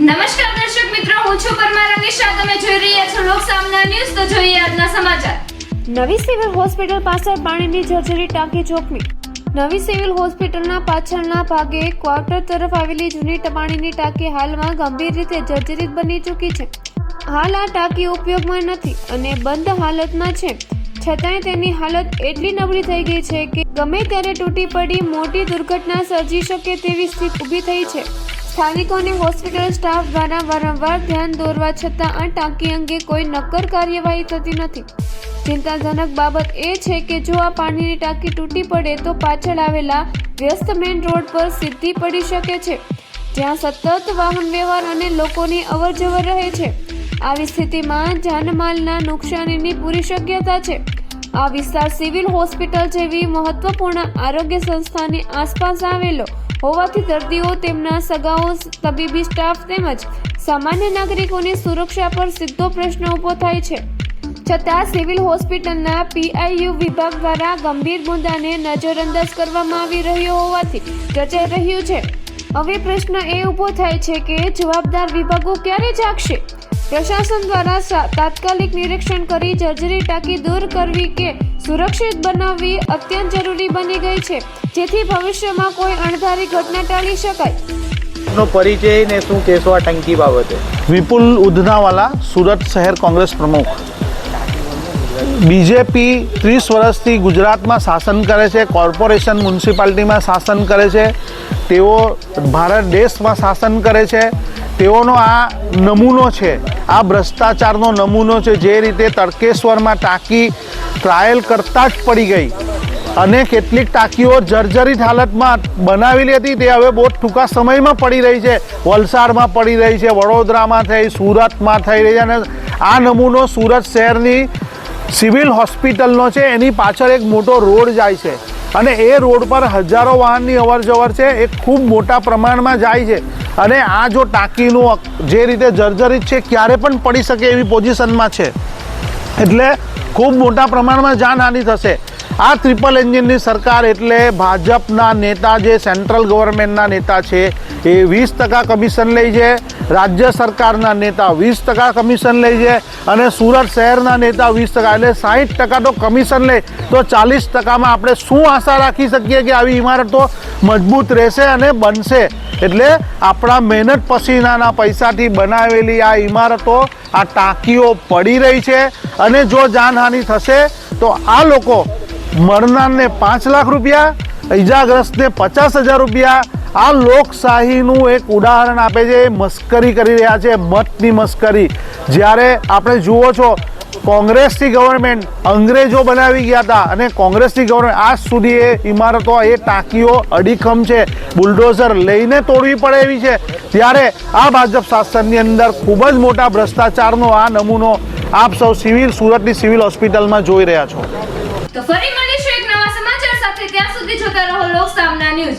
નમસ્કાર દર્શક મિત્રો, હું છું પરમાર અમીશા. તમે જોઈ રહ્યા છો લોકસામના ન્યૂઝ. તો જોઈએ આજના સમાચાર. નવી સિવિલ હોસ્પિટલ પાછળ પાણીની જર્જરી ટાંકી જોખમી. નવી સિવિલ હોસ્પિટલના પાછળના ભાગે ક્વાર્ટર તરફ આવેલી જૂની પાણીની ટાંકી હાલમાં ગંભીર રીતે જર્જરિત બની ચૂકી છે. હાલ આ ટાંકી ઉપયોગમાં નથી અને બંધ હાલતમાં છે. છતાંય તેની હાલત એટલી નબળી થઈ ગઈ છે કે ગમે ત્યારે તૂટી પડી મોટી દુર્ઘટના સર્જી શકે તેવી સ્થિતિ ઊભી થઈ છે. સ્થાનિકોને હોસ્પિટલ સ્ટાફ દ્વારા વારંવાર ધ્યાન દોરવા છતાં આ ટાંકી અંગે કોઈ નક્કર કાર્યવાહી થતી નથી. ચિંતાજનક બાબત એ છે કે જો આ પાણીની ટાંકી તૂટી પડે તો પાછળ આવેલા વ્યસ્ત મેઇન રોડ પર સીધી પડી શકે છે, જ્યાં સતત વાહન વ્યવહાર અને લોકોની અવરજવર રહે છે. આવી સ્થિતિમાં જાનમાલના નુકસાનીની પૂરી શક્યતા છે. આ વિસ્તાર સિવિલ હોસ્પિટલ જેવી મહત્વપૂર્ણ આરોગ્ય સંસ્થાની આસપાસ આવેલો હોવાથી દર્દીઓ, તેમના સગાઓ, તબીબી સ્ટાફ તેમજ સામાન્ય નાગરિકોની સુરક્ષા પર સીધો પ્રશ્ન ઊભો થાય છે. છતાં સિવિલ હોસ્પિટલના PIU વિભાગ દ્વારા ગંભીર મુદ્દાને નજરઅંદાજ કરવામાં આવી રહ્યો હોવાથી ચર્ચાઈ રહ્યું છે. હવે પ્રશ્ન એ ઊભો થાય છે કે જવાબદાર વિભાગો ક્યારે જાગશે? પ્રશાસન દ્વારા તાત્કાલિક નિરીક્ષણ કરી જર્જરી ટાંકી દૂર કરવી કે સુરક્ષિત બનાવવી અત્યંત જરૂરી બની ગઈ છે, જેથી ભવિષ્યમાં કોઈ અણધારી ઘટના ટાળી શકાય. નો પરિચય ને શું કહેશો આ ટંકી બાબતે? વિપુલ ઉધનાવાલા, સુરત શહેર કોંગ્રેસ પ્રમુખ. બીજેપી 30 વર્ષથી ગુજરાતમાં શાસન કરે છે, કોર્પોરેશન મ્યુનિસિપાલિટીમાં શાસન કરે છે, તેઓ ભારત દેશમાં શાસન કરે છે. તેઓનો આ નમૂનો છે, આ ભ્રષ્ટાચારનો નમૂનો છે. જે રીતે તડકેશ્વરમાં ટાંકી ટ્રાયલ કરતાં જ પડી ગઈ અને કેટલીક ટાંકીઓ જર્જરિત હાલતમાં બનાવેલી હતી, તે હવે બહુ ટૂંકા સમયમાં પડી રહી છે. વલસાડમાં પડી રહી છે, વડોદરામાં થઈ, સુરતમાં થઈ રહી છે. અને આ નમૂનો સુરત શહેરની સિવિલ હોસ્પિટલનો છે. એની પાછળ એક મોટો રોડ જાય છે અને એ રોડ પર હજારો વાહનની અવરજવર છે, એ ખૂબ મોટા પ્રમાણમાં જાય છે. અને આ જો ટાંકીનું જે રીતે જર્જરિત છે, ક્યારે પણ પડી શકે એવી પોઝિશનમાં છે, એટલે ખૂબ મોટા પ્રમાણમાં જાનહાનિ થશે. આ ટ્રિપલ એન્જિનની સરકાર એટલે ભાજપના નેતા, જે સેન્ટ્રલ ગવર્મેન્ટના નેતા છે, એ 20% કમિશન લે છે. રાજ્ય સરકારના નેતા 20% કમિશન લે છે અને સુરત શહેરના નેતા 20%, એટલે 60% તો કમિશન લે. તો 40%માં આપણે શું આશા રાખી શકીએ કે આવી ઇમારતો મજબૂત રહેશે અને બનશે? એટલે આપણા મહેનત પસીનાના પૈસાથી બનાવેલી આ ઇમારતો, આ ટાંકીઓ પડી રહી છે. અને જો જાનહાનિ થશે તો આ લોકો મરનારને 5 લાખ રૂપિયા, ઈજાગ્રસ્તને 50,000 રૂપિયા. આ લોકશાહીનું એક ઉદાહરણ આપે છે. મસ્કરી કરી રહ્યા છે, મતની મસ્કરી. જ્યારે આપણે જુઓ છો, કોંગ્રેસની ગવર્મેન્ટ અંગ્રેજો બનાવી ગયા હતા અને કોંગ્રેસની ગવર્મેન્ટ આજ સુધી એ ઇમારતો, એ ટાંકીઓ અડીખમ છે, બુલડોઝર લઈને તોડવી પડે એવી છે. ત્યારે આ ભાજપ શાસનની અંદર ખૂબ જ મોટા ભ્રષ્ટાચારનો આ નમૂનો આપ સૌ સુરતની સિવિલ હોસ્પિટલમાં જોઈ રહ્યા છો. તો ફરી મળીશું એક નવા સમાચાર સાથે. ત્યાં સુધી જોતા રહો લોકસામના ન્યૂઝ.